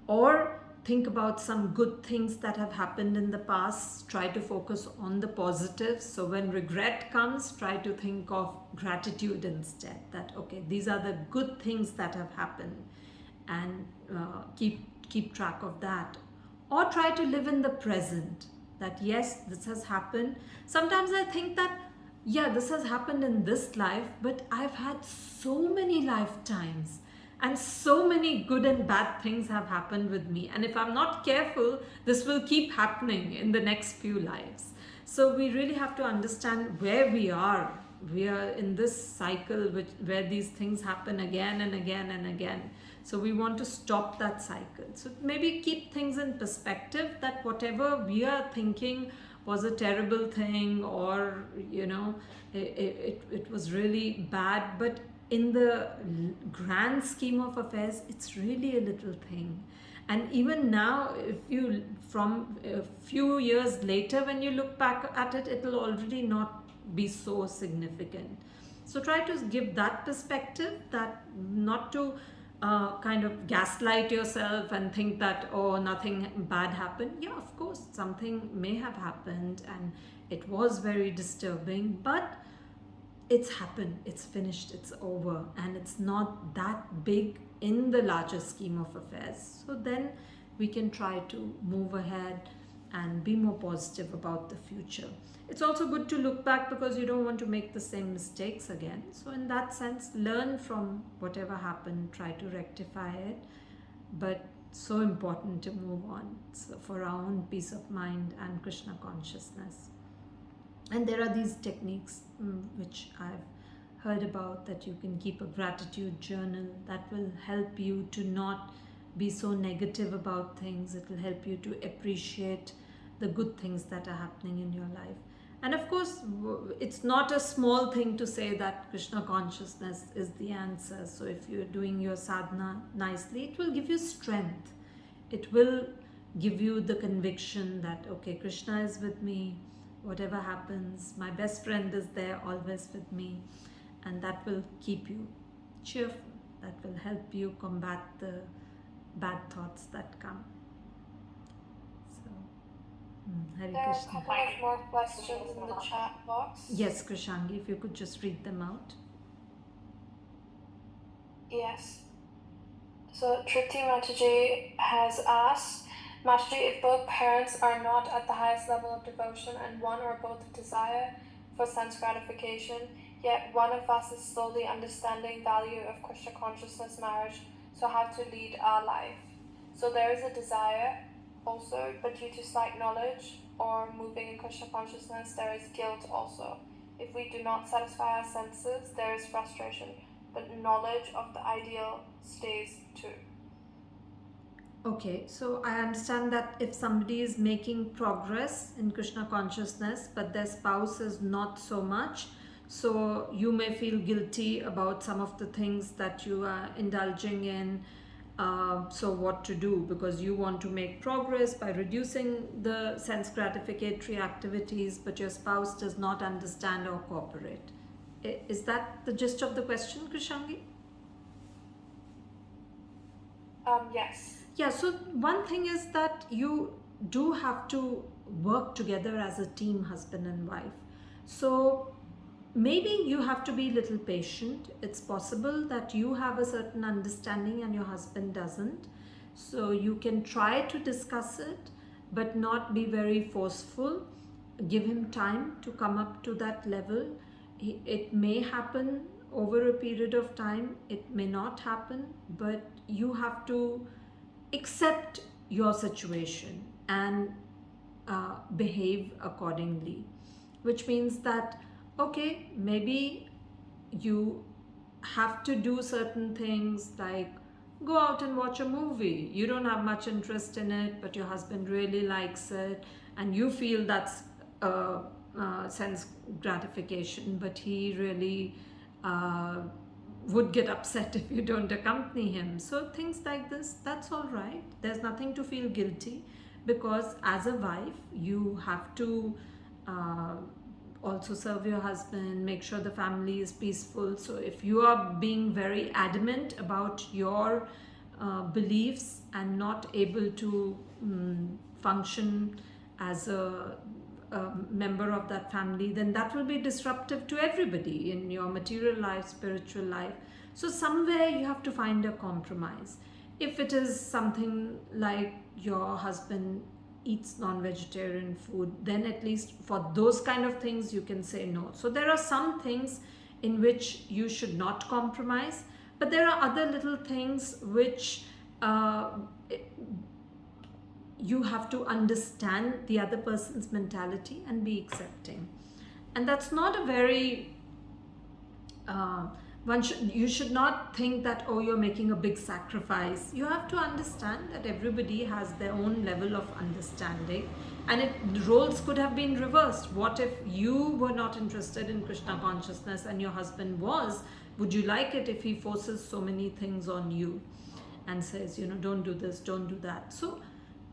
Speaker 1: Or think about some good things that have happened in the past. Try to focus on the positives. So when regret comes, try to think of gratitude instead. That, okay, these are the good things that have happened, and keep track of that. Or try to live in the present. That, yes, this has happened. Sometimes I think that, yeah, this has happened in this life, but I've had so many lifetimes And so many good and bad things have happened with me. And if I'm not careful, this will keep happening in the next few lives. So we really have to understand where we are. We are in this cycle where these things happen again and again and again. So we want to stop that cycle. So maybe keep things in perspective, that whatever we are thinking was a terrible thing, or it was really bad, but in the grand scheme of affairs, it's really a little thing. And even now, if you, from a few years later, when you look back at it, it will already not be so significant. So try to give that perspective, that not to kind of gaslight yourself and think that, oh, nothing bad happened. Yeah, of course, something may have happened and it was very disturbing, but it's happened, it's finished, it's over, and it's not that big in the larger scheme of affairs. So then we can try to move ahead and be more positive about the future. It's also good to look back because you don't want to make the same mistakes again. So in that sense, learn from whatever happened, try to rectify it, but so important to move on, so for our own peace of mind and Krishna consciousness. And there are these techniques which I've heard about, that you can keep a gratitude journal that will help you to not be so negative about things. It will help you to appreciate the good things that are happening in your life. And of course, it's not a small thing to say that Krishna consciousness is the answer. So if you're doing your sadhana nicely, it will give you strength. It will give you the conviction that, okay, Krishna is with me. Whatever happens, my best friend is there always with me. And that will keep you cheerful. That will help you combat the bad thoughts that come. So, Hare
Speaker 2: There are a
Speaker 1: Krishna.
Speaker 2: couple of more questions in the chat box.
Speaker 1: Yes, Krishangi, if you could just read them out.
Speaker 2: Yes. So Tripti Mataji has asked, Mataji, if both parents are not at the highest level of devotion and one or both desire for sense gratification, yet one of us is slowly understanding value of Krishna consciousness marriage, so how to lead our life. So there is a desire also, but due to slight knowledge or moving in Krishna consciousness, there is guilt also. If we do not satisfy our senses, there is frustration, but knowledge of the ideal stays too.
Speaker 1: Okay, so I understand that if somebody is making progress in Krishna consciousness, but their spouse is not so much, so you may feel guilty about some of the things that you are indulging in. So what to do, because you want to make progress by reducing the sense gratificatory activities, but your spouse does not understand or cooperate. Is that the gist of the question, Krishangi?
Speaker 2: Yes.
Speaker 1: Yeah, so one thing is that you do have to work together as a team, husband and wife. So maybe you have to be a little patient. It's possible that you have a certain understanding and your husband doesn't. So you can try to discuss it, but not be very forceful. Give him time to come up to that level. It may happen over a period of time. It may not happen, but you have to accept your situation and behave accordingly, which means that, okay, maybe you have to do certain things like go out and watch a movie. You don't have much interest in it, but your husband really likes it, and you feel that's sense gratification, but he really would get upset if you don't accompany him. So things like this, that's all right. There's nothing to feel guilty, because as a wife, you have to also serve your husband, make sure the family is peaceful. So if you are being very adamant about your beliefs and not able to function as a member of that family, then that will be disruptive to everybody in your material life, spiritual life. So somewhere you have to find a compromise. If it is something like your husband eats non-vegetarian food, then at least for those kind of things you can say no. So there are some things in which you should not compromise, But there are other little things which you have to understand the other person's mentality and be accepting. And that's not a very you should not think that, oh, you're making a big sacrifice. You have to understand that everybody has their own level of understanding, and roles could have been reversed. What if you were not interested in Krishna consciousness and your husband was? Would you like it if he forces so many things on you and says, don't do this, don't do that? So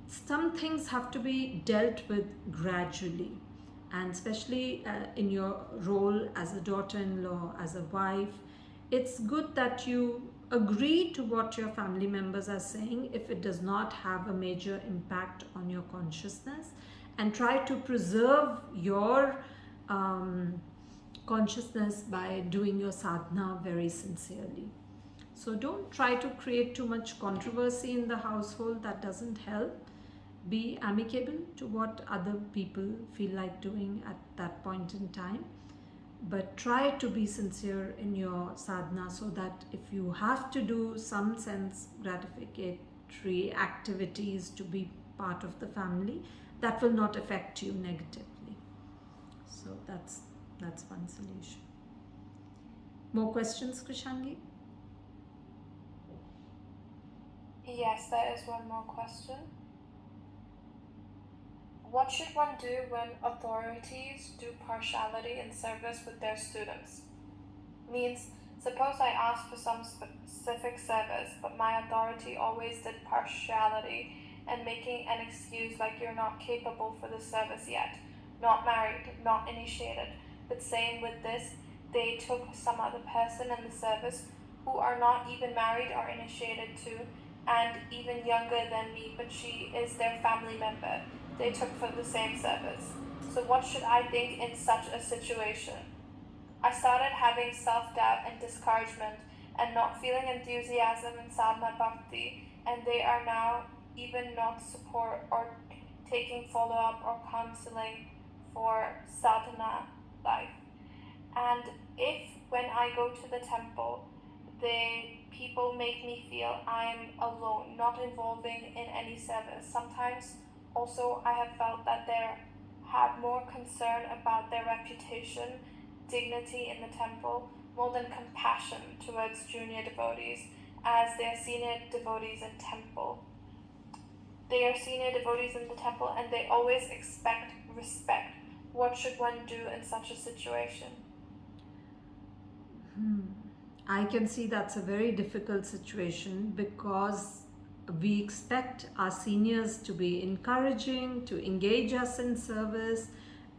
Speaker 1: some things have to be dealt with gradually, and especially in your role as a daughter-in-law, as a wife, it's good that you agree to what your family members are saying if it does not have a major impact on your consciousness, and try to preserve your consciousness by doing your sadhana very sincerely. So don't try to create too much controversy in the household. That doesn't help. Be amicable to what other people feel like doing at that point in time, but try to be sincere in your sadhana, so that if you have to do some sense gratificatory activities to be part of the family, that will not affect you negatively. So that's one solution. More questions, Krishangi?
Speaker 2: Yes, there is one more question. What should one do when authorities do partiality in service with their students? Means, suppose I asked for some specific service, but my authority always did partiality and making an excuse like you're not capable for the service yet, not married, not initiated. But same with this, they took some other person in the service who are not even married or initiated to, and even younger than me, but she is their family member. They took for the same service. So what should I think in such a situation? I started having self-doubt and discouragement and not feeling enthusiasm in sadhana bhakti, and they are now even not support or taking follow-up or counseling for sadhana life. And if when I go to the temple, the people make me feel I'm alone, not involving in any service. Sometimes also I have felt that they have more concern about their reputation, dignity in the temple, more than compassion towards junior devotees, as they are senior devotees in temple. They are senior devotees in the temple and they always expect respect. What should one do in such a situation?
Speaker 1: I can see that's a very difficult situation, because we expect our seniors to be encouraging, to engage us in service,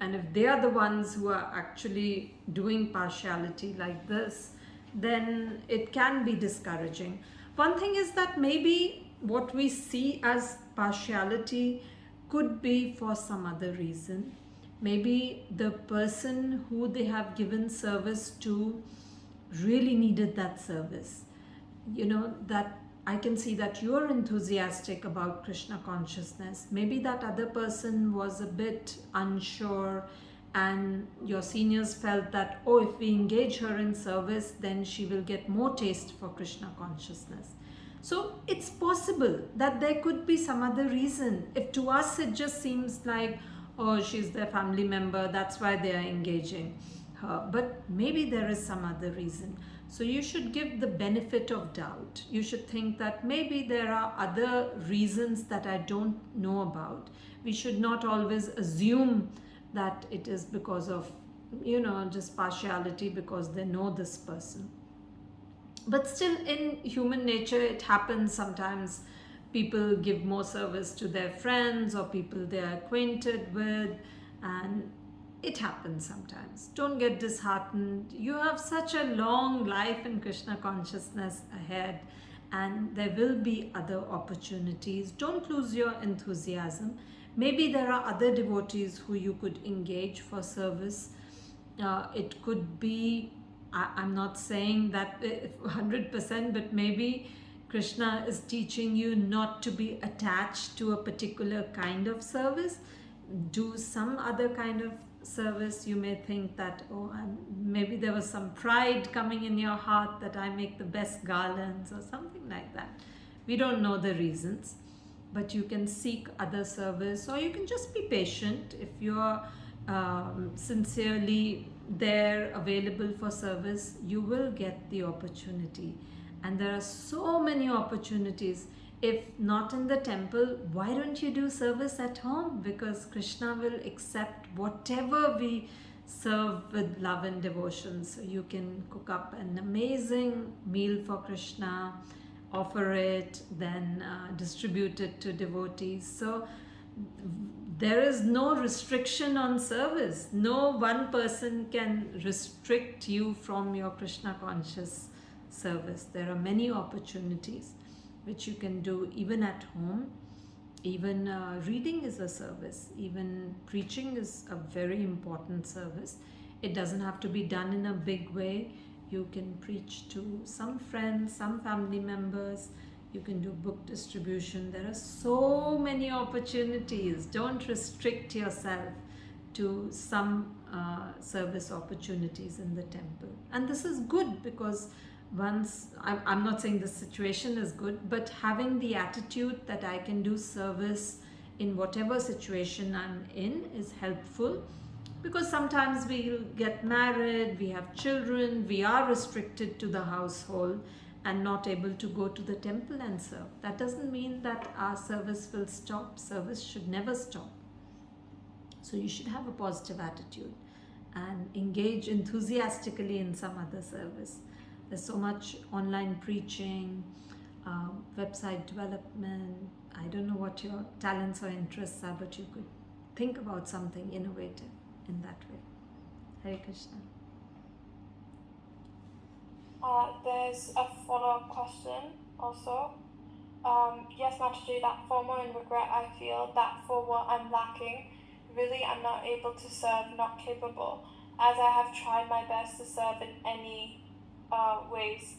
Speaker 1: and if they are the ones who are actually doing partiality like this, then it can be discouraging. One thing is that maybe what we see as partiality could be for some other reason. Maybe the person who they have given service to really needed that service. That I can see that you're enthusiastic about Krishna consciousness. Maybe that other person was a bit unsure, and your seniors felt that, oh, if we engage her in service, then she will get more taste for Krishna consciousness. So it's possible that there could be some other reason. If to us it just seems like, oh, she's their family member, that's why they are engaging her. But maybe there is some other reason. So you should give the benefit of doubt. You should think that maybe there are other reasons that I don't know about. We should not always assume that it is because of, just partiality because they know this person. But still, in human nature, it happens sometimes. People give more service to their friends or people they are acquainted with, and it happens sometimes. Don't get disheartened. You have such a long life in Krishna consciousness ahead, and there will be other opportunities. Don't lose your enthusiasm. Maybe there are other devotees who you could engage for service. It could be, I'm not saying that 100%, but maybe Krishna is teaching you not to be attached to a particular kind of service. Do some other kind of service, you may think that, oh, maybe there was some pride coming in your heart that I make the best garlands or something like that. We don't know the reasons, but you can seek other service, or you can just be patient. If you're sincerely there, available for service, you will get the opportunity. And there are so many opportunities. If not in the temple, why don't you do service at home? Because Krishna will accept whatever we serve with love and devotion. So you can cook up an amazing meal for Krishna, offer it, then distribute it to devotees. So there is no restriction on service. No one person can restrict you from your Krishna conscious service. There are many opportunities which you can do even at home. Even reading is a service. Even preaching is a very important service. It doesn't have to be done in a big way. You can preach to some friends, some family members. You can do book distribution. There are so many opportunities. Don't restrict yourself to some service opportunities in the temple. And this is good, because once, I'm not saying the situation is good, but having the attitude that I can do service in whatever situation I'm in is helpful. Because sometimes we'll get married, we have children, we are restricted to the household and not able to go to the temple and serve. That doesn't mean that our service will stop. Service should never stop. So you should have a positive attitude and engage enthusiastically in some other service. There's so much online preaching, website development. I don't know what your talents or interests are, but you could think about something innovative in that way. Hare Krishna.
Speaker 2: There's a follow-up question also. Yes, Mataji, that FOMO and regret I feel, that for what I'm lacking, really I'm not able to serve, not capable, as I have tried my best to serve in any ways.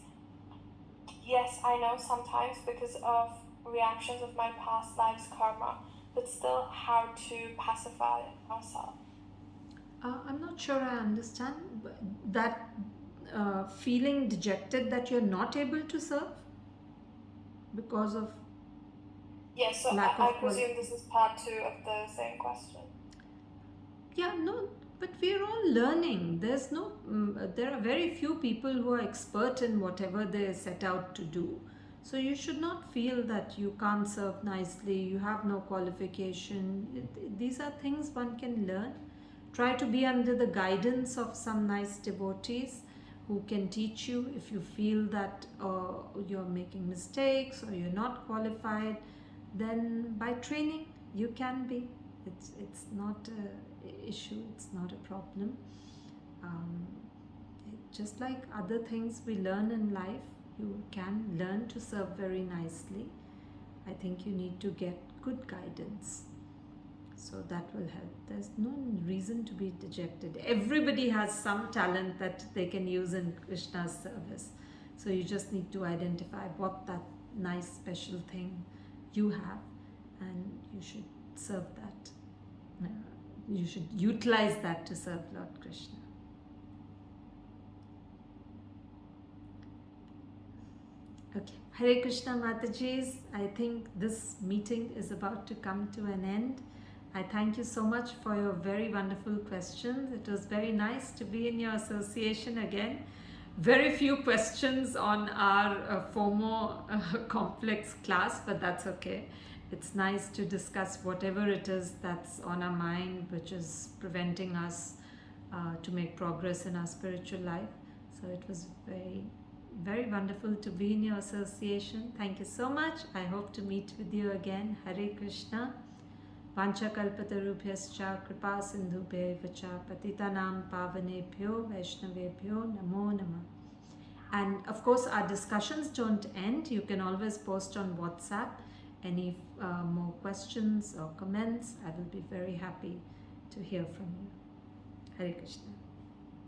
Speaker 2: Yes, I know sometimes because of reactions of my past life's karma, but still how to pacify ourselves.
Speaker 1: I'm not sure I understand that feeling dejected that you're not able to serve because of
Speaker 2: Yes, so
Speaker 1: lack
Speaker 2: I
Speaker 1: of
Speaker 2: presume this is part 2 of the same question.
Speaker 1: Yeah, no, but we're all learning. There's no, there are very few people who are expert in whatever they set out to do. So you should not feel that you can't serve nicely, you have no qualification. These are things one can learn. Try to be under the guidance of some nice devotees who can teach you. If you feel that you're making mistakes or you're not qualified, then by training you can be. It's not an issue, it's not a problem. Just like other things we learn in life, you can learn to serve very nicely. I think you need to get good guidance. So that will help. There's no reason to be dejected. Everybody has some talent that they can use in Krishna's service. So you just need to identify what that nice special thing you have, and you should serve that. You should utilize that to serve Lord Krishna. Okay, Hare Krishna Matajis. I think this meeting is about to come to an end. I thank you so much for your very wonderful questions. It was very nice to be in your association again. Very few questions on our FOMO complex class, but that's okay. It's nice to discuss whatever it is that's on our mind, which is preventing us to make progress in our spiritual life. So it was very, very wonderful to be in your association. Thank you so much. I hope to meet with you again. Hare Krishna. Vanchakalpatarubhyascha kripa sindhubhya patitanam pavanebhyo vaishnavebhyo namo namah. And of course, our discussions don't end. You can always post on WhatsApp any more questions or comments. I will be very happy to hear from you. Hare Krishna.